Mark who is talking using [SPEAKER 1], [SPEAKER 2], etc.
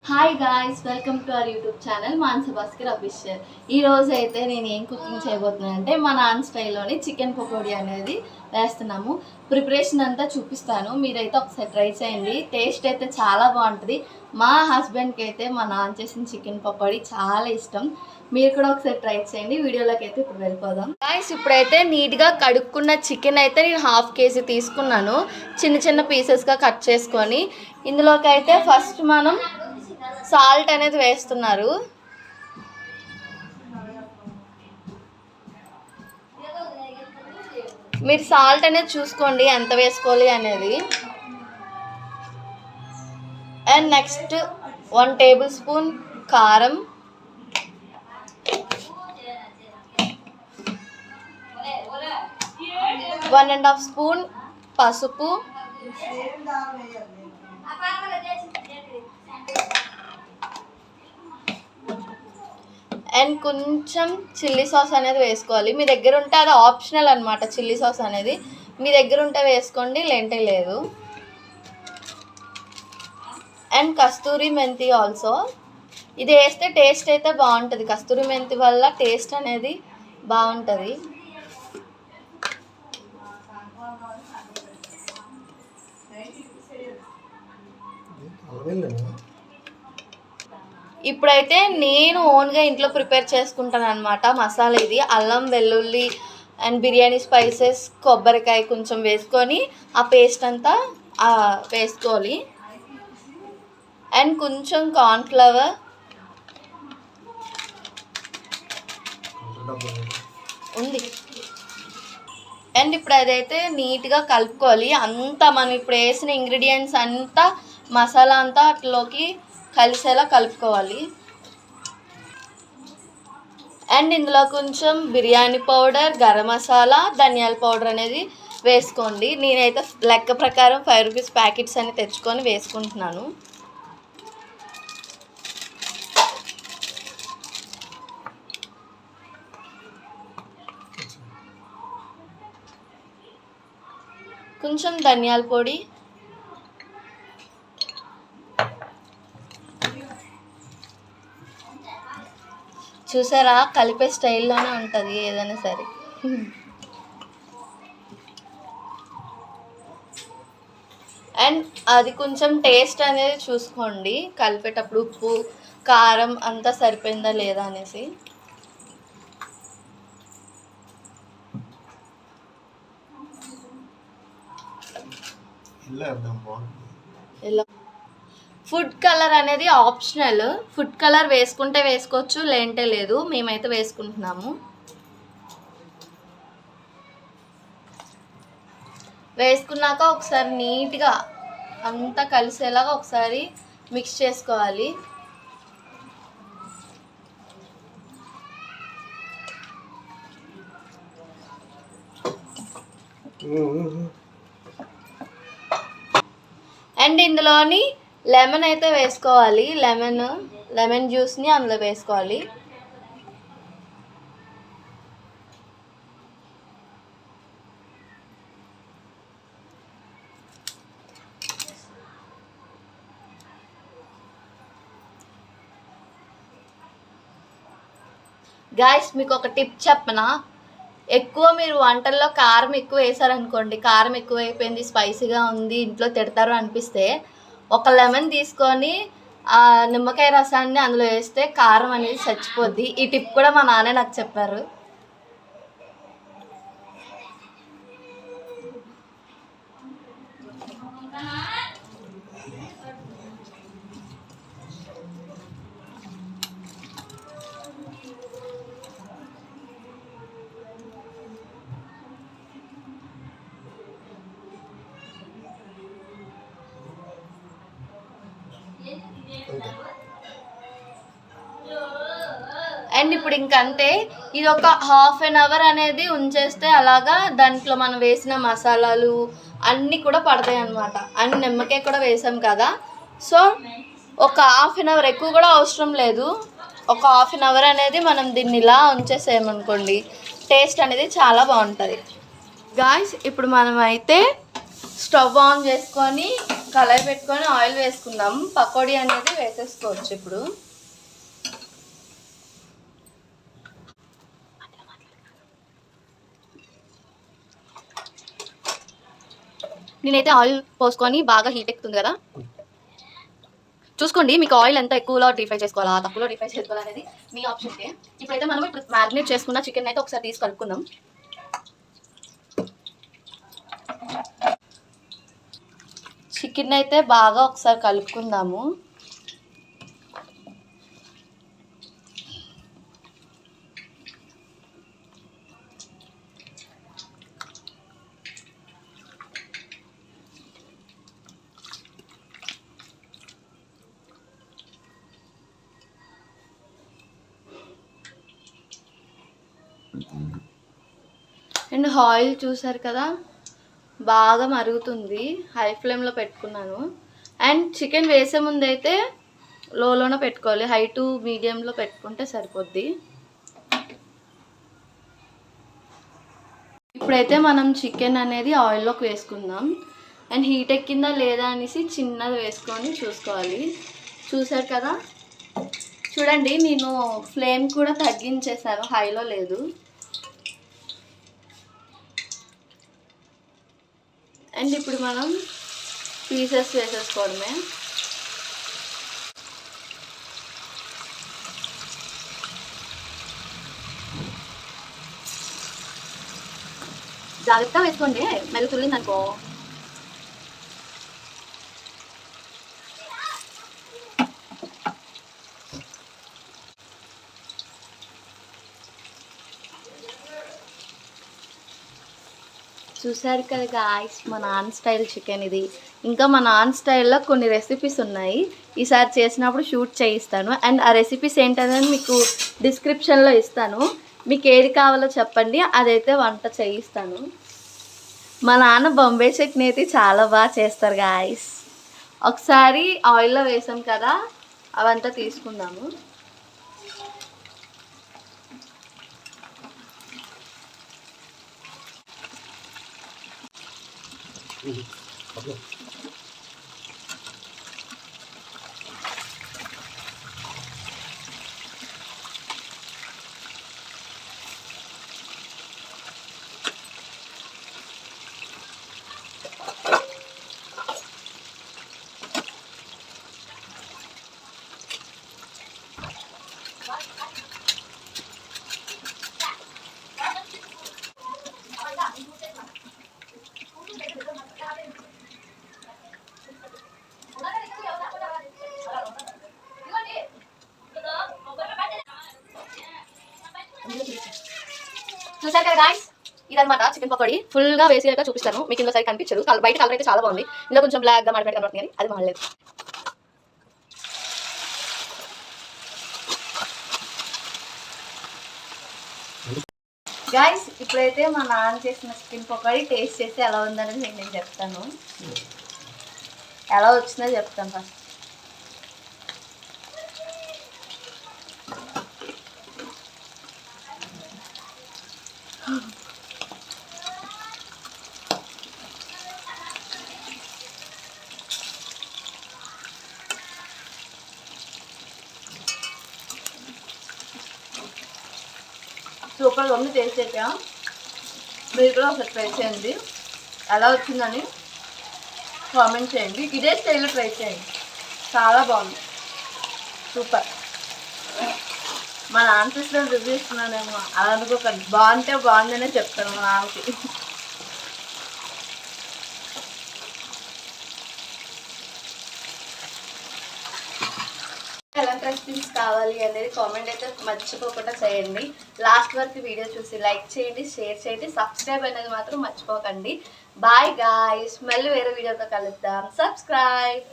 [SPEAKER 1] Hi guys, welcome to our YouTube channel Manasa Bhaskar official. ఈ రోజు అయితే నేను ఏం కుకింగ్ చేయబోతున్నాను అంటే మా నాన్న స్టైల్లోని చికెన్ పకోడీ అనేది వేస్తున్నాము. ప్రిపరేషన్ అంతా చూపిస్తాను, మీరైతే ఒకసారి ట్రై చేయండి. టేస్ట్ అయితే చాలా బాగుంటుంది. మా హస్బెండ్కి అయితే మా నాన్న చేసిన చికెన్ పకోడీ చాలా ఇష్టం. మీరు కూడా ఒకసారి ట్రై చేయండి. వీడియోలోకి అయితే ఇప్పుడు వెళ్ళిపోదాం. గాయ్స్, ఇప్పుడైతే నీట్గా కడుక్కున్న చికెన్ అయితే నేను 1/2 kg తీసుకున్నాను. చిన్న చిన్న పీసెస్గా కట్ చేసుకొని ఇందులోకి అయితే ఫస్ట్ మనం సాల్ట్ అనేది వేస్తున్నారు. మీరు సాల్ట్ అనేది చూసుకోండి ఎంత వేసుకోవాలి అనేది. అండ్ నెక్స్ట్ 1 టేబుల్ స్పూన్ కారం, 1.5 స్పూన్ పసుపు, అండ్ కొంచెం చిల్లీ సాస్ అనేది వేసుకోవాలి. మీ దగ్గర ఉంటే అది ఆప్షనల్ అనమాట. చిల్లీ సాస్ అనేది మీ దగ్గర ఉంటే వేసుకోండి, లేంటే లేదు. అండ్ కస్తూరి మెంతి ఆల్సో, ఇది వేస్తే టేస్ట్ అయితే బాగుంటుంది. కస్తూరి మెంతి వల్ల టేస్ట్ అనేది బాగుంటుంది. ఇప్పుడైతే నేను ఓన్గా ఇంట్లో ప్రిపేర్ చేసుకుంటాను అనమాట మసాలా. ఇది అల్లం వెల్లుల్లి అండ్ బిర్యానీ స్పైసెస్, కొబ్బరికాయ కొంచెం వేసుకొని ఆ పేస్ట్ అంతా వేసుకోవాలి. అండ్ కొంచెం కార్న్ఫ్లవర్ ఉంది. అండ్ ఇప్పుడు అదైతే నీట్గా కలుపుకోవాలి. అంతా మనం ఇప్పుడు వేసిన ఇంగ్రీడియంట్స్ అంతా మసాలా అంతా అట్లోకి కలిసేలా కలుపుకోవాలి. అండ్ ఇందులో కొంచెం బిర్యానీ పౌడర్, గరం మసాలా, ధనియాల పౌడర్ అనేది వేసుకోండి. నేనైతే లెక్క ప్రకారం 5 రూపీస్ ప్యాకెట్స్ అని తెచ్చుకొని వేసుకుంటున్నాను. కొంచెం ధనియాల పొడి, చూసారా కలిపే స్టైల్లోనే ఉంటుంది ఏదైనా సరే. అండ్ అది కొంచెం టేస్ట్ అనేది చూసుకోండి కలిపేటప్పుడు, ఉప్పు కారం అంతా సరిపోయిందా లేదా అనేసి. ఫుడ్ కలర్ అనేది ఆప్షనల్. ఫుడ్ కలర్ వేసుకుంటే వేసుకోవచ్చు, లేంటే లేదు. మేమైతే వేసుకుంటున్నాము. వేసుకున్నాక ఒకసారి నీట్గా అంతా కలిసేలాగా ఒకసారి మిక్స్ చేసుకోవాలి. అండ్ ఇందులోని లెమన్ అయితే వేసుకోవాలి. లెమన్ జ్యూస్ని అందులో వేసుకోవాలి. గాయ్స్, మీకు ఒక టిప్ చెప్పనా? ఎక్కువ మీరు వంటల్లో కారం ఎక్కువ వేసారనుకోండి, కారం ఎక్కువ అయిపోయింది, స్పైసీగా ఉంది, ఇంట్లో తిడతారు అనిపిస్తే ఒక లెమన్ తీసుకొని ఆ నిమ్మకాయ రసాన్ని అందులో వేస్తే కారం అనేది చచ్చిపోద్ది. ఈ టిప్ కూడా మా నాన్న నాకు చెప్పారు. అండ్ ఇప్పుడు ఇంకంతే. ఇది ఒక 1/2 అవర్ అనేది ఉంచేస్తే అలాగా దాంట్లో మనం వేసిన మసాలాలు అన్నీ కూడా పడతాయి అన్నమాట. అండ్ నిమ్మకాయ కూడా వేసాం కదా, సో ఒక 1/2 అవర్, ఎక్కువ కూడా అవసరం లేదు. ఒక 1/2 అవర్ అనేది మనం దీన్ని ఇలా ఉంచేసేయమనుకోండి, టేస్ట్ అనేది చాలా బాగుంటుంది. గాయ్స్, ఇప్పుడు మనం అయితే స్టవ్ ఆన్ చేసుకొని కళాయి పెట్టుకొని ఆయిల్ వేసుకుందాం. పకోడీ అనేది వేసేసుకోవచ్చు. ఇప్పుడు నేనైతే ఆయిల్ పోసుకొని బాగా హీట్ ఎక్కుతుంది కదా, చూసుకోండి మీకు ఆయిల్ ఎంత ఎక్కువలో డీప్ ఫ్రై చేసుకోవాలా తక్కువలో డీప్ ఫ్రై చేసుకోవాలా అనేది మీ ఆప్షన్కే. ఇప్పుడైతే మనం ఇప్పుడు మ్యారినేట్ చేసుకున్న చికెన్ అయితే ఒకసారి తీసి కలుపుకుందాం. చికెన్ అయితే బాగా ఒకసారి కలుపుకుందాము. అండ్ ఆయిల్ చూసారు కదా బాగా మరుగుతుంది. హై ఫ్లేమ్లో పెట్టుకున్నాను. అండ్ చికెన్ వేసే ముందు అయితే లోలోనే పెట్టుకోవాలి, హై టు మీడియంలో పెట్టుకుంటే సరిపోద్ది. ఇప్పుడైతే మనం చికెన్ అనేది ఆయిల్లోకి వేసుకుందాం. అండ్ హీట్ ఎక్కిందా లేదా అనేసి చిన్నది వేసుకొని చూసుకోవాలి. చూసారు కదా, చూడండి నేను ఫ్లేమ్ కూడా తగ్గించేసాను, హైలో లేదు. అండ్ ఇప్పుడు మనం పీసెస్ వేసేసుకోవడమే. జాగ్రత్తగా వేసుకోండి, మెల్లి తుల్లిందనుకో. చూసారు కదా గాయ్స్, మా నాన్న స్టైల్ చికెన్ ఇది. ఇంకా మా నాన్న స్టైల్లో కొన్ని రెసిపీస్ ఉన్నాయి, ఈసారి చేసినప్పుడు షూట్ చేయిస్తాను. అండ్ ఆ రెసిపీస్ ఏంటనేది మీకు డిస్క్రిప్షన్లో ఇస్తాను. మీకు ఏది కావాలో చెప్పండి, అదైతే వంట చేయిస్తాను. మా నాన్న బొంబాయి చట్నీ అయితే చాలా బాగా చేస్తారు గాయ్స్. ఒకసారి ఆయిల్లో వేసాం కదా, అవంతా తీసుకుందాము. చూసారు కదా గాయ్స్, ఇదనమాట చికెన్ పకోడీ. ఫుల్గా వేసేయాక చూపిస్తాను మీకు. ఇందులో సరి కనిపించదు, బయట కలర్ అయితే చాలా బాగుంది, ఇందులో కొంచెం బ్లాక్గా మాడిపెట్టి కనబడుతుంది, అది మాడలేదు. గాయ్స్ ఇప్పుడైతే మా నాన్న చేసిన చికెన్ పకోడీ టేస్ట్ చేసి ఎలా ఉందనేది నేను చెప్తాను. ఎలా వచ్చిందో చెప్తాను ఫస్ట్. సూపర్గా ఉంది, టేస్ట్ అయితే మీరు కూడా ఒకసారి ట్రై చేయండి. ఎలా వచ్చిందని కామెంట్ చేయండి. ఇదే స్టైల్లో ట్రై చేయండి, చాలా బాగుంది, సూపర్. మా నాన్న సిస్టర్ రివ్యూ ఇస్తున్నానేమో అలా అనుకోకండి, బాగుంటే బాగుందనే చెప్తాను మా నాన్నకి. ఎలాంటి రెసిపీస్ కావాలి అనేది కామెంట్ అయితే మర్చిపోకుండా చేయండి. లాస్ట్ వరకు వీడియో చూసి లైక్ చేయండి, షేర్ చేయండి, సబ్స్క్రైబ్ అనేది మాత్రం మర్చిపోకండి. బాయ్ గాయ్స్, మళ్ళీ వేరే వీడియోతో కలుద్దాం. సబ్స్క్రైబ్.